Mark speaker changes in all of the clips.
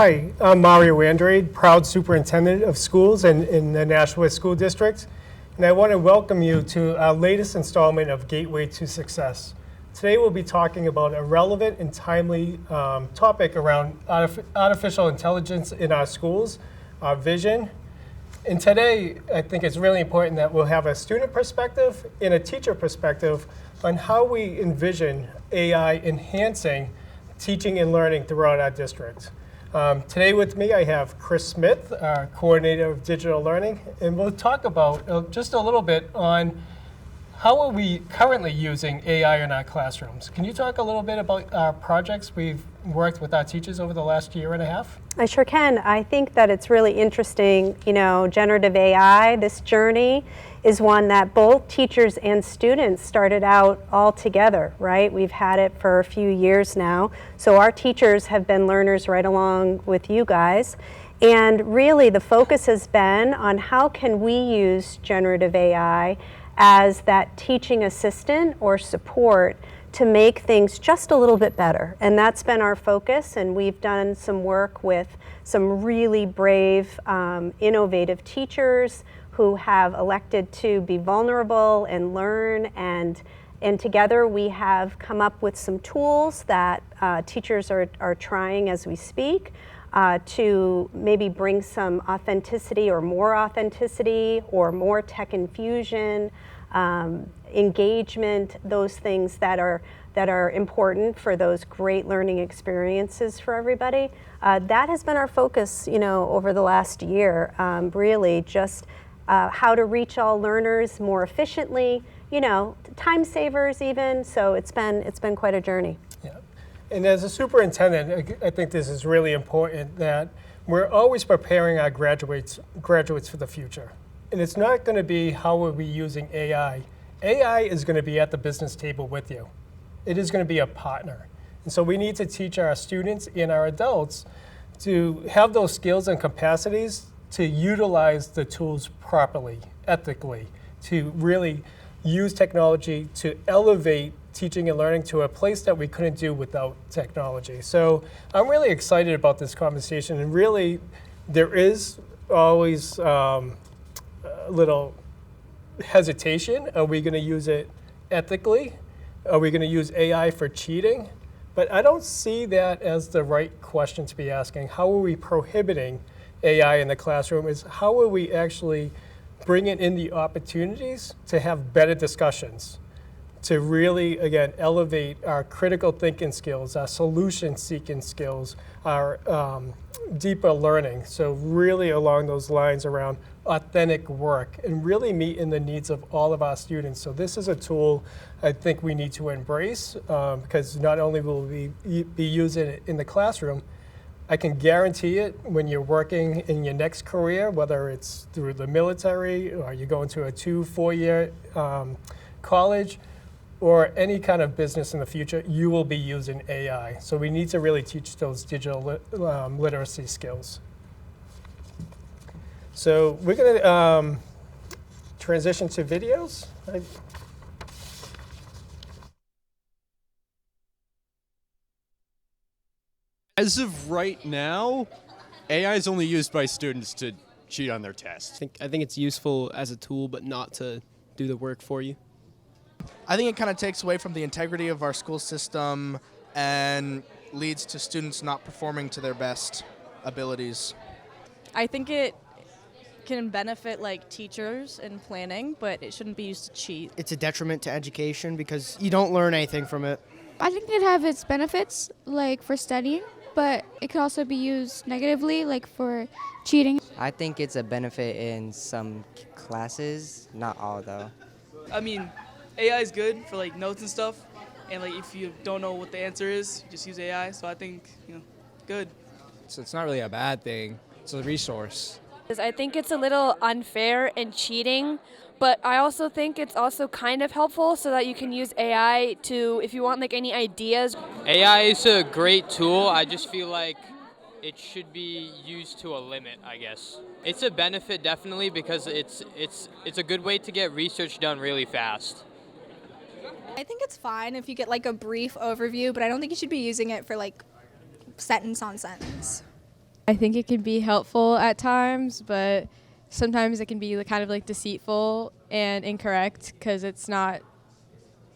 Speaker 1: Hi, I'm Mario Andrade, proud superintendent of schools in the Nashua School District, and I want to welcome you to our latest installment of Gateway to Success. Today we'll be talking about a relevant and timely topic around artificial intelligence in our schools, our vision. And today I think it's really important that we'll have a student perspective and a teacher perspective on how we envision AI enhancing teaching and learning throughout our district. Today with me I have Chris Smith, our coordinator of digital learning, and we'll talk about just a little bit on how are we currently using AI in our classrooms. Can you talk a little bit about our projects we've worked with our teachers over the last year and a half?
Speaker 2: I sure can. I think that it's really interesting, generative AI, this journey is one that both teachers and students started out all together, right? We've had it for a few years now. So our teachers have been learners right along with you guys. And really the focus has been on how can we use generative AI as that teaching assistant or support to make things just a little bit better. And that's been our focus, and we've done some work with some really brave, innovative teachers who have elected to be vulnerable and learn, and together we have come up with some tools that teachers are trying as we speak to maybe bring some authenticity or more tech infusion, engagement, those things that are important for those great learning experiences for everybody. That has been our focus, over the last year, really just how to reach all learners more efficiently, time savers even, so it's been quite a journey.
Speaker 1: Yeah. And as a superintendent, I think this is really important that we're always preparing our graduates for the future. And it's not going to be how are we using AI. AI is going to be at the business table with you. It is going to be a partner. And so we need to teach our students and our adults to have those skills and capacities to utilize the tools properly, ethically, to really use technology to elevate teaching and learning to a place that we couldn't do without technology. So I'm really excited about this conversation, and really there is always a little hesitation. Are we going to use it ethically? Are we going to use AI for cheating? But I don't see that as the right question to be asking. How are we prohibiting AI in the classroom? Is how are we actually bringing in the opportunities to have better discussions, to really, again, elevate our critical thinking skills, our solution-seeking skills, our deeper learning. So really along those lines around authentic work and really meeting the needs of all of our students. So this is a tool I think we need to embrace because not only will we be using it in the classroom, I can guarantee it when you're working in your next career, whether it's through the military or you're going to a 2-4 year college, or any kind of business in the future, you will be using AI. So we need to really teach those digital literacy skills. So we're going to transition to videos.
Speaker 3: As of right now, AI is only used by students to cheat on their tests.
Speaker 4: I think it's useful as a tool, but not to do the work for you.
Speaker 5: I think it kind of takes away from the integrity of our school system and leads to students not performing to their best abilities.
Speaker 6: I think it can benefit teachers in planning, but it shouldn't be used to cheat.
Speaker 7: It's a detriment to education because you don't learn anything from it.
Speaker 8: I think it have its benefits, for studying, but it could also be used negatively, for cheating.
Speaker 9: I think it's a benefit in some classes, not all though.
Speaker 10: I mean, AI is good for notes and stuff, and if you don't know what the answer is, you just use AI. So I think good.
Speaker 11: So it's not really a bad thing. It's a resource.
Speaker 12: I think it's a little unfair and cheating, but I also think it's also kind of helpful so that you can use AI to, if you want any ideas.
Speaker 13: AI is a great tool. I just feel like it should be used to a limit, I guess. It's a benefit definitely because it's a good way to get research done really fast.
Speaker 14: I think it's fine if you get a brief overview, but I don't think you should be using it for sentence on sentence.
Speaker 12: I think it can be helpful at times, but sometimes it can be kind of like deceitful and incorrect because it's not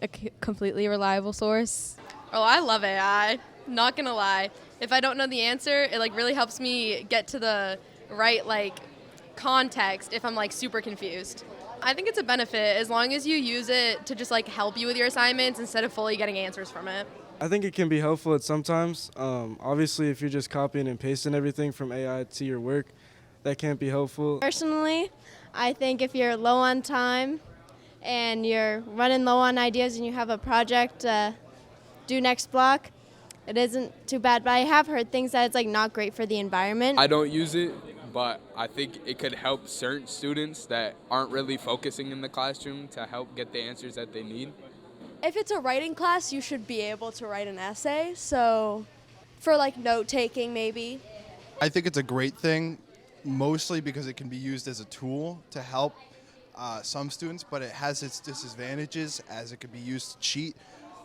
Speaker 12: a completely reliable source.
Speaker 15: Oh, I love AI. Not gonna lie. If I don't know the answer, it like really helps me get to the right like context if I'm like super confused. I think it's a benefit as long as you use it to just like help you with your assignments instead of fully getting answers from it.
Speaker 16: I think it can be helpful at sometimes. Obviously, if you're just copying and pasting everything from AI to your work, that can't be helpful.
Speaker 17: Personally, I think if you're low on time and you're running low on ideas and you have a project due next block, it isn't too bad. But I have heard things that it's like not great for the environment.
Speaker 18: I don't use it, but I think it could help certain students that aren't really focusing in the classroom to help get the answers that they need.
Speaker 19: If it's a writing class, you should be able to write an essay. So for like note taking maybe.
Speaker 20: I think it's a great thing, mostly because it can be used as a tool to help some students, but it has its disadvantages as it could be used to cheat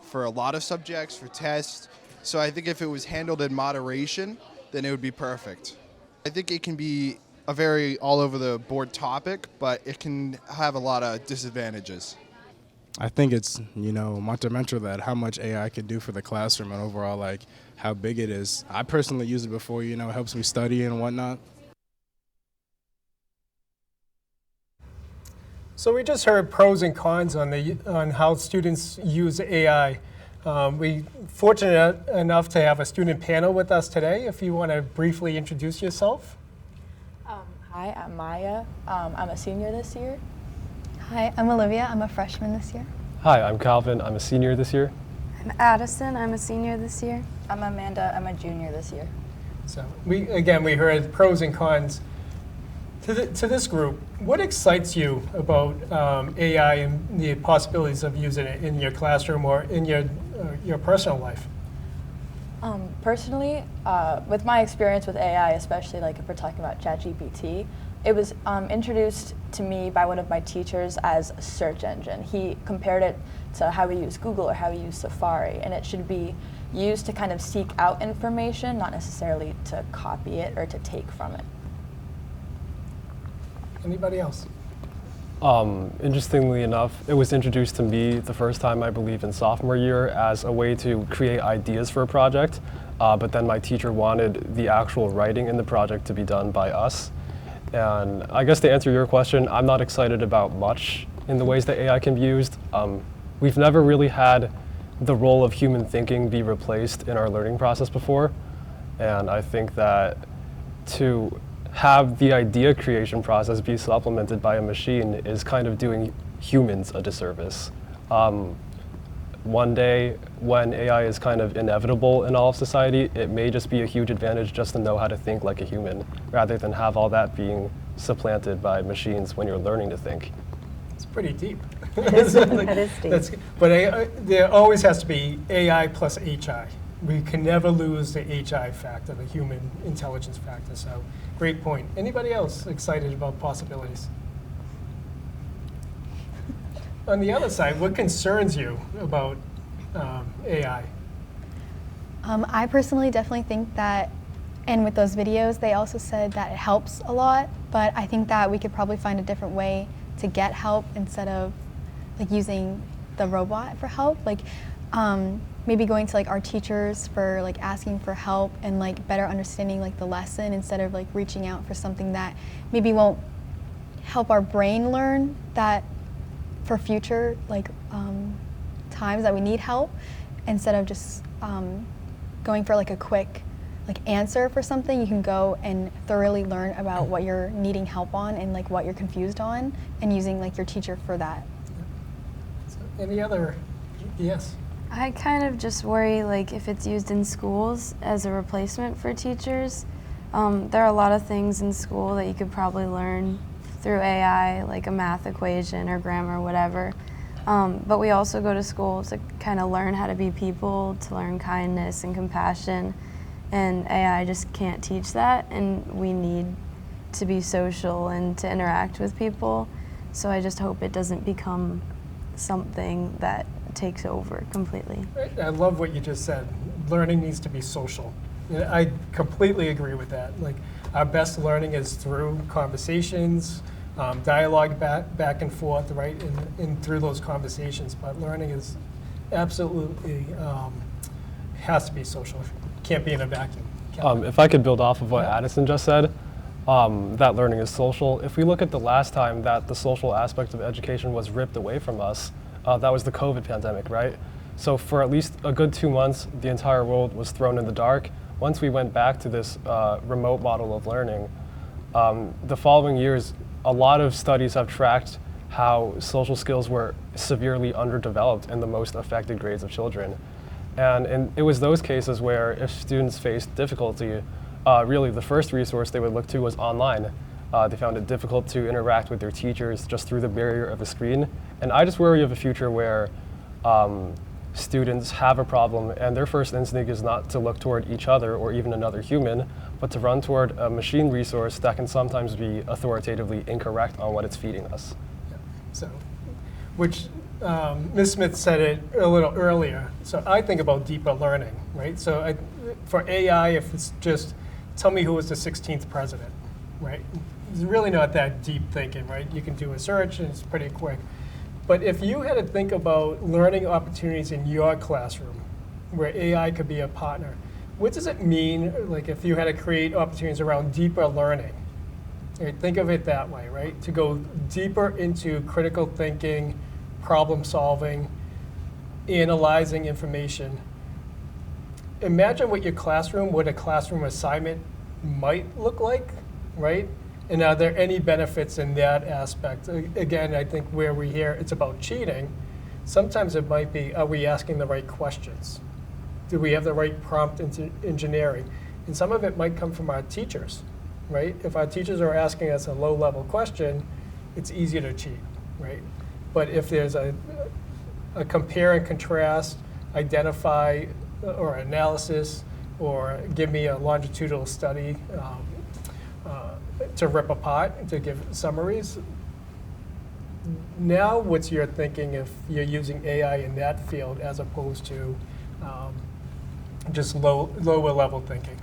Speaker 20: for a lot of subjects, for tests. So I think if it was handled in moderation, then it would be perfect. I think it can be a very all over the board topic, but it can have a lot of disadvantages.
Speaker 11: I think it's, monumental that how much AI can do for the classroom and overall, like, how big it is. I personally use it before, it helps me study and whatnot.
Speaker 1: So we just heard pros and cons on how students use AI. We fortunate enough to have a student panel with us today. If you want to briefly introduce yourself.
Speaker 21: Hi, I'm Maya. I'm a senior this year.
Speaker 22: Hi, I'm Olivia. I'm a freshman this year.
Speaker 23: Hi, I'm Calvin. I'm a senior this year.
Speaker 24: I'm Addison. I'm a senior this year.
Speaker 21: I'm Amanda. I'm a junior this year.
Speaker 1: So we heard pros and cons. To this group, what excites you about AI and the possibilities of using it in your classroom or in your personal life?
Speaker 21: Personally, with my experience with AI, especially like if we're talking about ChatGPT, it was introduced to me by one of my teachers as a search engine. He compared it to how we use Google or how we use Safari, and it should be used to kind of seek out information, not necessarily to copy it or to take from it.
Speaker 1: Anybody else?
Speaker 23: Interestingly enough, it was introduced to me the first time, I believe, in sophomore year as a way to create ideas for a project, but then my teacher wanted the actual writing in the project to be done by us. And I guess to answer your question, I'm not excited about much in the ways that AI can be used. We've never really had the role of human thinking be replaced in our learning process before, and I think that to have the idea creation process be supplemented by a machine is kind of doing humans a disservice. One day, when AI is kind of inevitable in all of society, it may just be a huge advantage just to know how to think like a human, rather than have all that being supplanted by machines when you're learning to think.
Speaker 1: It's pretty deep.
Speaker 2: That is deep.
Speaker 1: But there always has to be AI plus HI. We can never lose the HI factor, the human intelligence factor. So, great point. Anybody else excited about possibilities? On the other side, what concerns you about AI?
Speaker 22: I personally definitely think that, and with those videos, they also said that it helps a lot, but I think that we could probably find a different way to get help instead of like using the robot for help. Like maybe going to like our teachers for like asking for help and like better understanding like the lesson instead of like reaching out for something that maybe won't help our brain learn that for future like times that we need help, instead of just going for like a quick like answer for something. You can go and thoroughly learn about what you're needing help on and like what you're confused on, and using like your teacher for that.
Speaker 1: So any other? Yes.
Speaker 24: I kind of just worry like if it's used in schools as a replacement for teachers. There are a lot of things in school that you could probably learn through AI, like a math equation or grammar or whatever. But we also go to school to kind of learn how to be people, to learn kindness and compassion, and AI just can't teach that, and we need to be social and to interact with people. So I just hope it doesn't become something that takes over completely.
Speaker 1: I love what you just said. Learning needs to be social. And I completely agree with that. Like, our best learning is through conversations, dialogue back and forth, right, and through those conversations. But learning is absolutely has to be social. Can't be in a vacuum.
Speaker 23: If I could build off of what Addison just said, that learning is social. If we look at the last time that the social aspect of education was ripped away from us, that was the COVID pandemic, right? So for at least a good 2 months, the entire world was thrown in the dark. Once we went back to this remote model of learning, the following years, a lot of studies have tracked how social skills were severely underdeveloped in the most affected grades of children. And it was those cases where if students faced difficulty, really the first resource they would look to was online. They found it difficult to interact with their teachers just through the barrier of a screen. And I just worry of a future where students have a problem and their first instinct is not to look toward each other or even another human, but to run toward a machine resource that can sometimes be authoritatively incorrect on what it's feeding us.
Speaker 1: So, which Ms. Smith said it a little earlier. So I think about deeper learning, right? So for AI, if it's just tell me who was the 16th president, right? It's really not that deep thinking, right? You can do a search and it's pretty quick. But if you had to think about learning opportunities in your classroom where AI could be a partner, what does it mean, like if you had to create opportunities around deeper learning? Right? Think of it that way, right? To go deeper into critical thinking, problem solving, analyzing information. Imagine what your classroom, what a classroom assignment might look like, right? And are there any benefits in that aspect? Again, I think where we hear it's about cheating, sometimes it might be, are we asking the right questions? Do we have the right prompt engineering? And some of it might come from our teachers, right? If our teachers are asking us a low-level question, it's easier to cheat, right? But if there's a compare and contrast, identify or analysis, or give me a longitudinal study to rip apart, to give summaries. Now, what's your thinking if you're using AI in that field as opposed to just lower level thinking?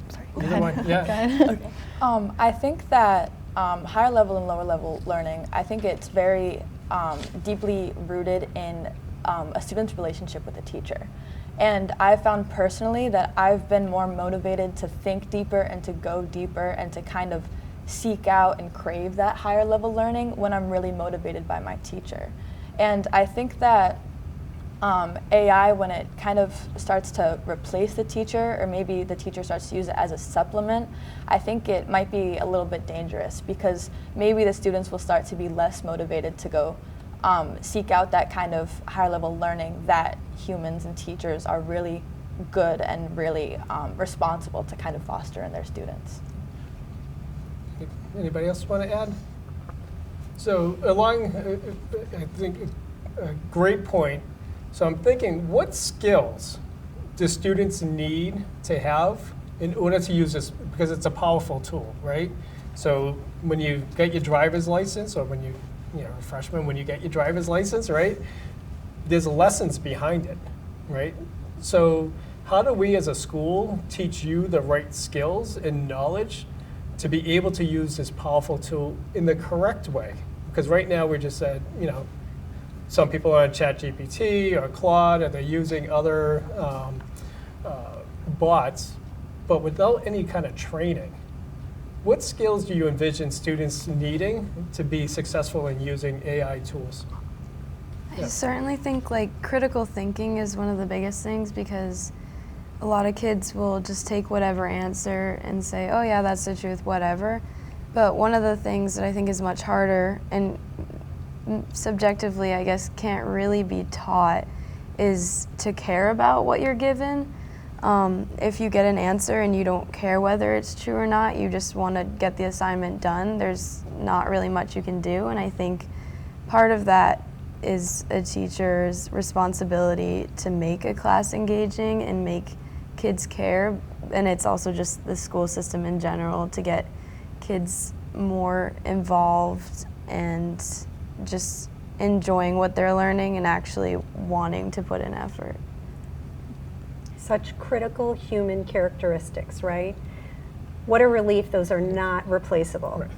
Speaker 22: Sorry.
Speaker 1: Either one. Yeah.
Speaker 22: Okay.
Speaker 21: I think that higher level and lower level learning, I think it's very deeply rooted in a student's relationship with a teacher. And I found personally that I've been more motivated to think deeper and to go deeper and to kind of seek out and crave that higher level learning when I'm really motivated by my teacher. And I think that AI, when it kind of starts to replace the teacher, or maybe the teacher starts to use it as a supplement, I think it might be a little bit dangerous, because maybe the students will start to be less motivated to go seek out that kind of higher level learning that humans and teachers are really good and really responsible to kind of foster in their students.
Speaker 1: Anybody else want to add? So along, I think a great point. So I'm thinking, what skills do students need to have in order to use this, because it's a powerful tool, right? So when you get your driver's license, or when you're a freshman, when you get your driver's license, right? There's lessons behind it, right? So how do we as a school teach you the right skills and knowledge to be able to use this powerful tool in the correct way? Because right now we just said, some people are on ChatGPT or Claude, and they're using other bots, but without any kind of training. What skills do you envision students needing to be successful in using AI tools?
Speaker 24: I certainly think critical thinking is one of the biggest things, because a lot of kids will just take whatever answer and say, oh yeah, that's the truth, whatever. But one of the things that I think is much harder and subjectively, I guess, can't really be taught is to care about what you're given. If you get an answer and you don't care whether it's true or not, you just want to get the assignment done, there's not really much you can do. And I think part of that is a teacher's responsibility to make a class engaging and make kids care. And it's also just the school system in general to get kids more involved and just enjoying what they're learning and actually wanting to put in effort.
Speaker 2: such critical human characteristics, right? What a relief those are not replaceable.
Speaker 1: Right.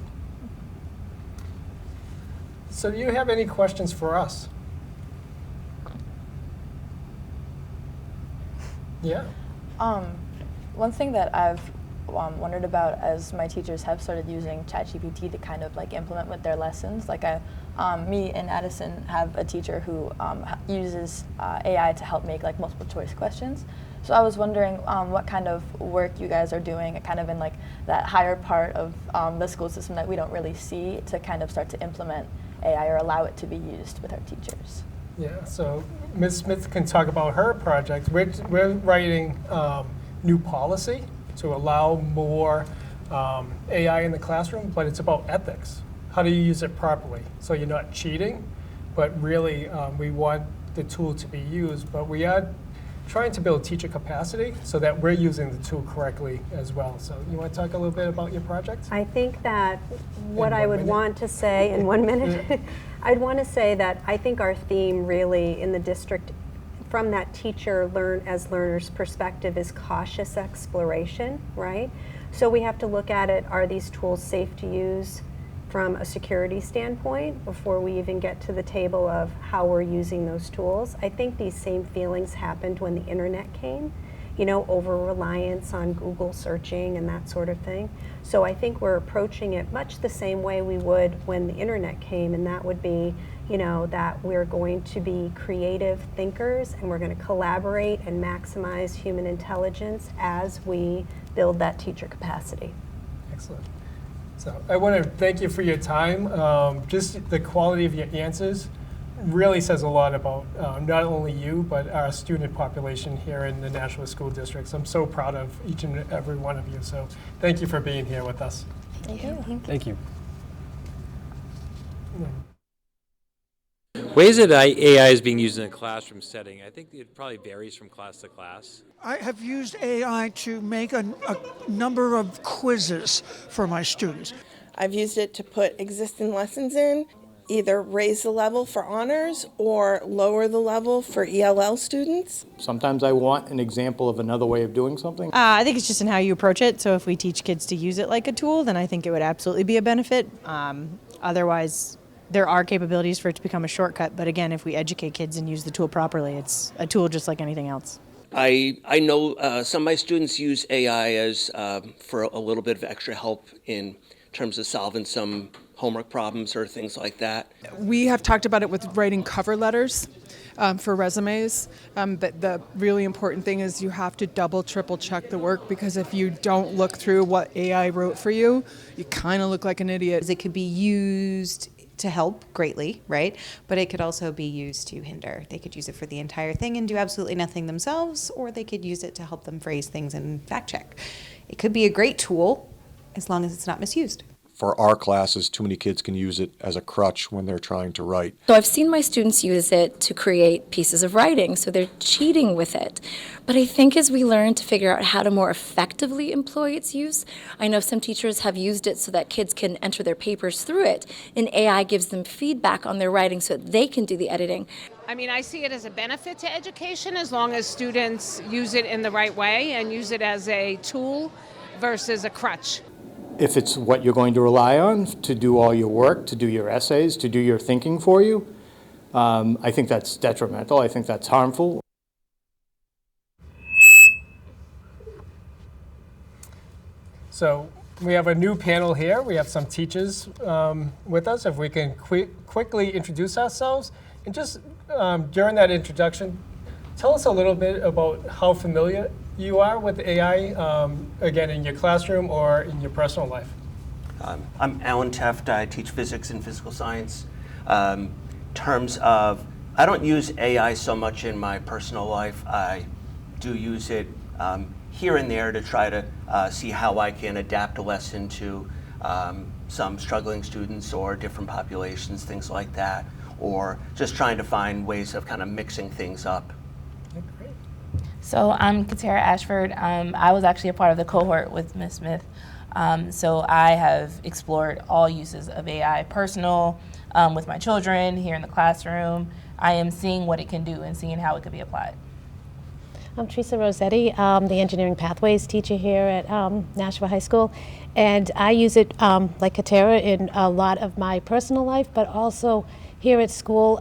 Speaker 1: So do you have any questions for us? Yeah.
Speaker 21: One thing that I've wondered about as my teachers have started using ChatGPT to kind of like implement with their lessons, like me and Addison have a teacher who uses AI to help make like multiple choice questions. So I was wondering what kind of work you guys are doing kind of in like that higher part of the school system that we don't really see to kind of start to implement AI or allow it to be used with our teachers.
Speaker 1: Yeah, so Ms. Smith can talk about her project. We're writing new policy to allow more AI in the classroom, but it's about ethics. How do you use it properly? So you're not cheating, but really we want the tool to be used, but we are trying to build teacher capacity so that we're using the tool correctly as well. So you want to talk a little bit about your project?
Speaker 2: I think that what I would want to say in 1 minute, I'd want to say that I think our theme really in the district from that teacher as learners perspective is cautious exploration, right? So we have to look at it, are these tools safe to use from a security standpoint before we even get to the table of how we're using those tools. I think these same feelings happened when the internet came, you know, over-reliance on Google searching and that sort of thing. So I think we're approaching it much the same way we would when the internet came, and that would be, you know, that we're going to be creative thinkers and we're going to collaborate and maximize human intelligence as we build that teacher capacity.
Speaker 1: Excellent. So I want to thank you for your time. Just the quality of your answers really says a lot about not only you, but our student population here in the Nashua School Districts. I'm so proud of each and every one of you. So thank you for being here with us.
Speaker 21: Thank you.
Speaker 23: Thank you.
Speaker 3: Ways that AI is being used in a classroom setting, I think it probably varies from class to class.
Speaker 4: I have used AI to make a number of quizzes for my students.
Speaker 5: I've used it to put existing lessons in, either raise the level for honors or lower the level for ELL students.
Speaker 6: Sometimes I want an example of another way of doing something.
Speaker 25: I think it's just in how you approach it. So if we teach kids to use it like a tool, then I think it would absolutely be a benefit. Otherwise, there are capabilities for it to become a shortcut. But again, if we educate kids and use the tool properly, it's a tool just like anything else.
Speaker 26: I know some of my students use AI as for a little bit of extra help in terms of solving some homework problems or things like that.
Speaker 27: We have talked about it with writing cover letters for resumes, but the really important thing is you have to double, triple check the work, because if you don't look through what AI wrote for you, you kind of look like an idiot.
Speaker 28: It could be used to help greatly, right? But it could also be used to hinder. They could use it for the entire thing and do absolutely nothing themselves, or they could use it to help them phrase things and fact check. It could be a great tool as long as it's not misused.
Speaker 29: For our classes, too many kids can use it as a crutch when they're trying to write.
Speaker 30: So I've seen my students use it to create pieces of writing, so they're cheating with it. But I think as we learn to figure out how to more effectively employ its use, I know some teachers have used it so that kids can enter their papers through it, and AI gives them feedback on their writing so that they can do the editing.
Speaker 31: I mean, I see it as a benefit to education as long as students use it in the right way and use it as a tool versus a crutch.
Speaker 6: If it's what you're going to rely on to do all your work, to do your essays, to do your thinking for you, I think that's detrimental. I think that's harmful.
Speaker 1: So we have a new panel here. We have some teachers with us. If we can quickly introduce ourselves. And just during that introduction, tell us a little bit about how familiar you are with AI, again, in your classroom or in your personal life.
Speaker 32: I'm Alan Teft. I teach physics and physical science. In terms of, I don't use AI so much in my personal life. I do use it here and there to try to see how I can adapt a lesson to some struggling students or different populations, things like that, or just trying to find ways of kind of mixing things up.
Speaker 33: So I'm Katara Ashford. I was actually a part of the cohort with Ms. Smith. So I have explored all uses of AI, personal, with my children, here in the classroom. I am seeing what it can do and seeing how it could be applied.
Speaker 7: I'm Teresa Rossetti, the engineering pathways teacher here at Nashua High School, and I use it like Katera in a lot of my personal life, but also here at school,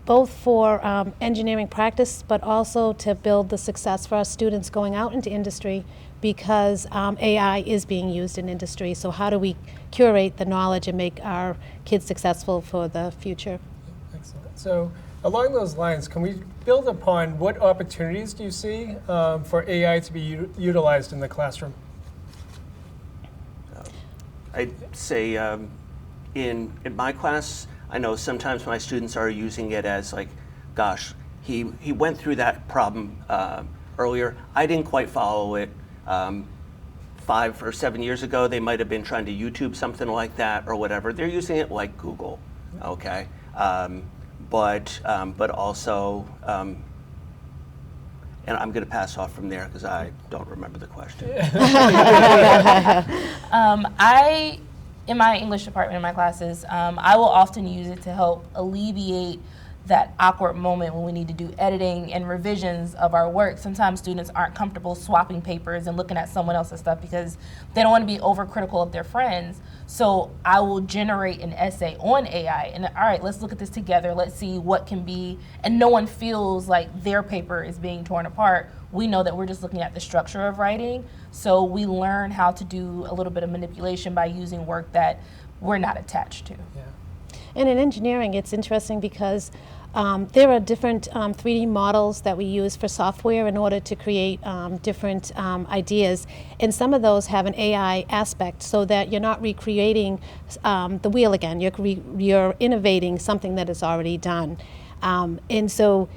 Speaker 7: both for engineering practice, but also to build the success for our students going out into industry, because AI is being used in industry. So how do we curate the knowledge and make our kids successful for the future?
Speaker 1: Excellent. So along those lines, can we build upon what opportunities do you see for AI to be utilized in the classroom?
Speaker 32: I'd say in my class, I know sometimes my students are using it as like, gosh, he went through that problem earlier. I didn't quite follow it. 5 or 7 years ago, they might have been trying to YouTube something like that or whatever. They're using it like Google, okay? But also, and I'm going to pass off from there because I don't remember the question.
Speaker 33: In my English department in my classes, I will often use it to help alleviate that awkward moment when we need to do editing and revisions of our work. Sometimes students aren't comfortable swapping papers and looking at someone else's stuff because they don't want to be overcritical of their friends. So I will generate an essay on AI and, all right, let's look at this together. Let's see what can be, and no one feels like their paper is being torn apart. We know that we're just looking at the structure of writing. So we learn how to do a little bit of manipulation by using work that we're not attached to.
Speaker 7: Yeah. And in engineering, it's interesting because there are different 3D models that we use for software in order to create different ideas. And some of those have an AI aspect so that you're not recreating the wheel again. You're innovating something that is already done. And so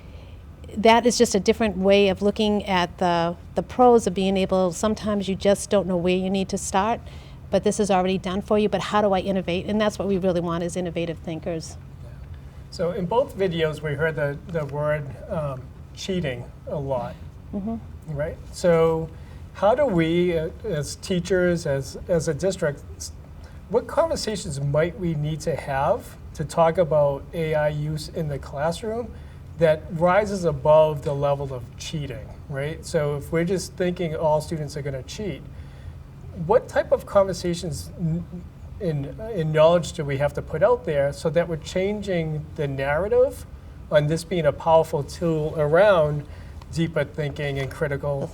Speaker 7: that is just a different way of looking at the pros of being able, sometimes you just don't know where you need to start, but this is already done for you, but how do I innovate? And that's what we really want, is innovative thinkers.
Speaker 1: So in both videos, we heard the word cheating a lot, right? So how do we, as teachers, as a district, what conversations might we need to have to talk about AI use in the classroom that rises above the level of cheating, right? So if we're just thinking all students are going to cheat, what type of conversations in knowledge do we have to put out there so that we're changing the narrative on this being a powerful tool around deeper thinking and critical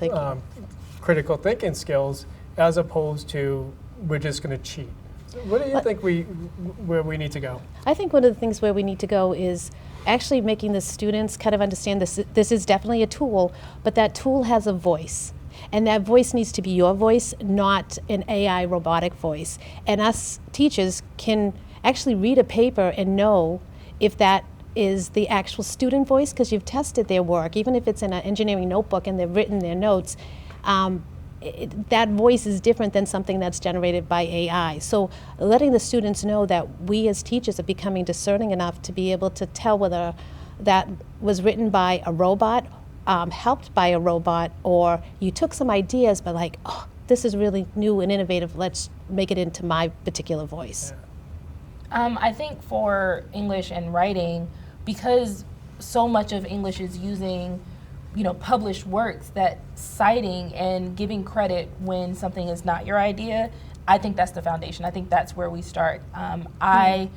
Speaker 1: thinking skills, as opposed to we're just going to cheat? So what do you think where we need to go?
Speaker 7: I think one of the things where we need to go is actually making the students kind of understand this is definitely a tool, but that tool has a voice. And that voice needs to be your voice, not an AI robotic voice. And us teachers can actually read a paper and know if that is the actual student voice, because you've tested their work. Even if it's in an engineering notebook and they've written their notes, that voice is different than something that's generated by AI. So letting the students know that we as teachers are becoming discerning enough to be able to tell whether that was written by a robot, helped by a robot, or you took some ideas but like, oh, this is really new and innovative, let's make it into my particular voice.
Speaker 33: I think for English and writing, because so much of English is using published works, that citing and giving credit when something is not your idea, I think that's the foundation. I think that's where we start. I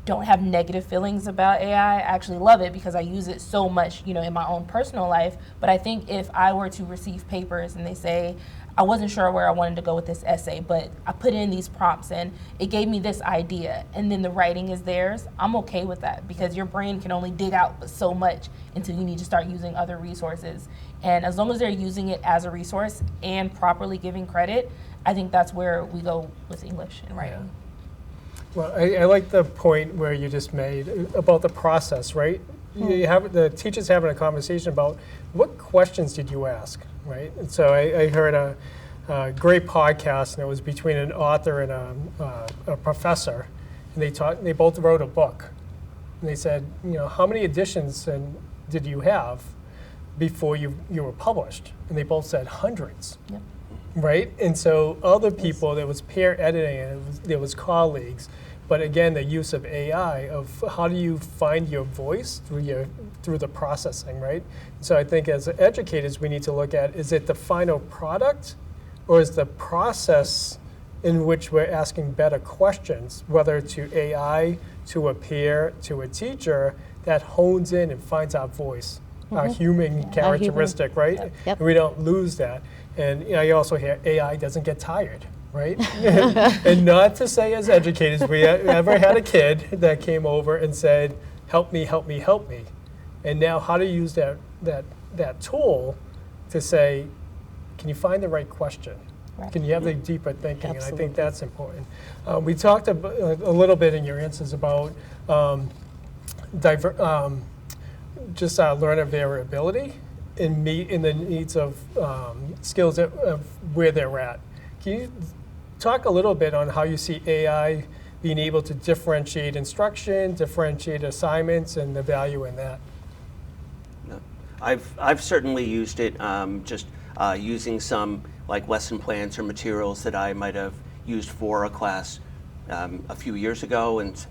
Speaker 33: don't have negative feelings about AI. I actually love it because I use it so much, in my own personal life. But I think if I were to receive papers and they say, I wasn't sure where I wanted to go with this essay, but I put in these prompts and it gave me this idea, and then the writing is theirs, I'm okay with that, because your brain can only dig out so much until you need to start using other resources. And as long as they're using it as a resource and properly giving credit, I think that's where we go with English and writing.
Speaker 1: Yeah. Well, I like the point where you just made about the process, right? You have the teachers having a conversation about what questions did you ask, right? And so I heard a great podcast, and it was between an author and a professor, and they both wrote a book, and they said, how many editions did you have before you were published? And they both said hundreds. Yep. Right? And so other people, there was peer editing, and there was colleagues, But again, the use of AI, of how do you find your voice through the processing, right? So I think as educators, we need to look at, is it the final product, or is the process in which we're asking better questions, whether to AI, to a peer, to a teacher, that hones in and finds our voice, our human characteristic, right?
Speaker 7: Yep. Yep.
Speaker 1: And we don't lose that. And you also hear AI doesn't get tired, right? And not to say as educators, we ever had a kid that came over and said, help me, help me, help me. And now how to use that tool to say, can you find the right question? Right. Can you have the deeper thinking? Absolutely. And I think that's important. We talked a little bit in your answers about just learner variability in the needs of skills of where they're at. Can you talk a little bit on how you see AI being able to differentiate instruction, differentiate assignments, and the value in that?
Speaker 32: I've certainly used it, using some like lesson plans or materials that I might have used for a class a few years ago, and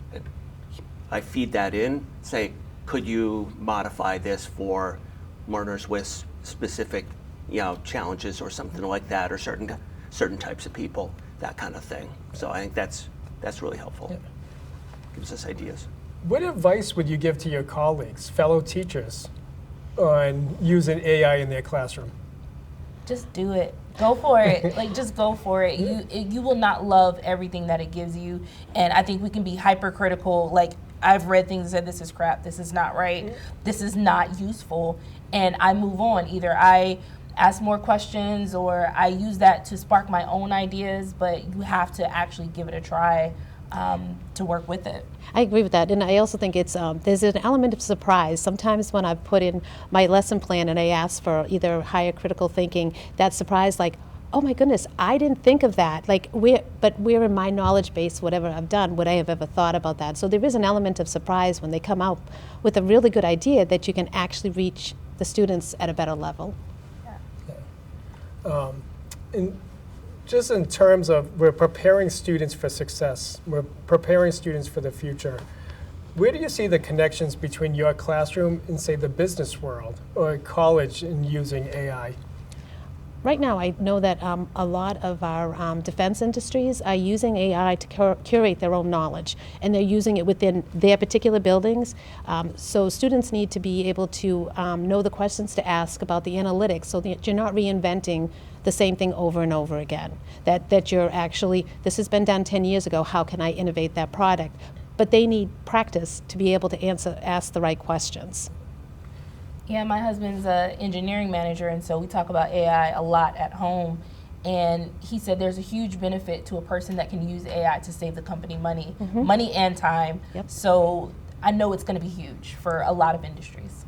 Speaker 32: I feed that in, say, could you modify this for learners with specific, challenges or something like that, or certain types of people, that kind of thing. So I think that's really helpful. Yeah. Gives us ideas.
Speaker 1: What advice would you give to your colleagues, fellow teachers, on using AI in their classroom?
Speaker 33: Just do it. Go for it. Just go for it. You will not love everything that it gives you. And I think we can be hypercritical. I've read things that said, this is crap, this is not right, this is not useful. And I move on. Either I ask more questions or I use that to spark my own ideas, but you have to actually give it a try to work with it.
Speaker 7: I agree with that, and I also think it's there's an element of surprise. Sometimes when I've put in my lesson plan and I ask for either higher critical thinking, that surprise, oh my goodness, I didn't think of that. Where in my knowledge base, whatever I've done, would I have ever thought about that? So there is an element of surprise when they come out with a really good idea that you can actually reach the students at a better level.
Speaker 1: And just in terms of we're preparing students for success, we're preparing students for the future, where do you see the connections between your classroom and, say, the business world or college in using AI?
Speaker 7: Right now, I know that a lot of our defense industries are using AI to curate their own knowledge, and they're using it within their particular buildings. So students need to be able to know the questions to ask about the analytics, so that you're not reinventing the same thing over and over again. That you're actually, this has been done 10 years ago, how can I innovate that product? But they need practice to be able to ask the right questions.
Speaker 33: Yeah, my husband's an engineering manager, and so we talk about AI a lot at home. And he said there's a huge benefit to a person that can use AI to save the company money, money and time. Yep. So I know it's going to be huge for a lot of industries.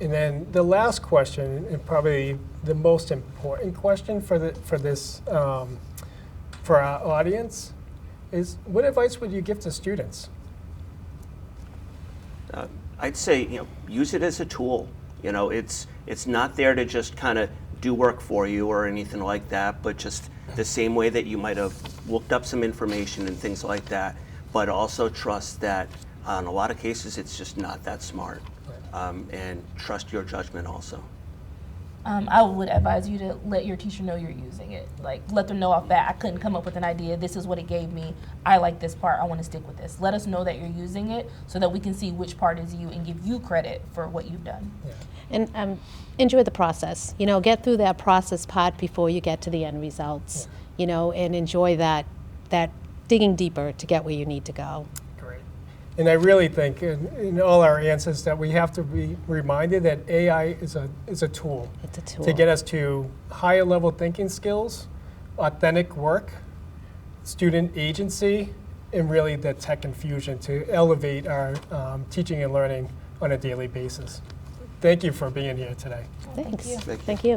Speaker 1: And then the last question, and probably the most important question for our audience, is what advice would you give to students?
Speaker 32: I'd say, use it as a tool. It's not there to just kind of do work for you or anything like that, but just the same way that you might have looked up some information and things like that, but also trust that in a lot of cases it's just not that smart, and trust your judgment also.
Speaker 33: I would advise you to let your teacher know you're using it. Let them know off bat, I couldn't come up with an idea, this is what it gave me, I like this part, I want to stick with this. Let us know that you're using it so that we can see which part is you and give you credit for what you've done.
Speaker 1: Yeah.
Speaker 7: And enjoy the process. Get through that process part before you get to the end results. And enjoy that digging deeper to get where you need to go.
Speaker 1: And I really think in all our answers that we have to be reminded that AI is a tool.
Speaker 7: It's a tool.
Speaker 1: To get us to higher level thinking skills, authentic work, student agency, and really the tech infusion to elevate our teaching and learning on a daily basis. Thank you for being here today.
Speaker 7: Thanks.
Speaker 32: Thank you.
Speaker 7: Thank you.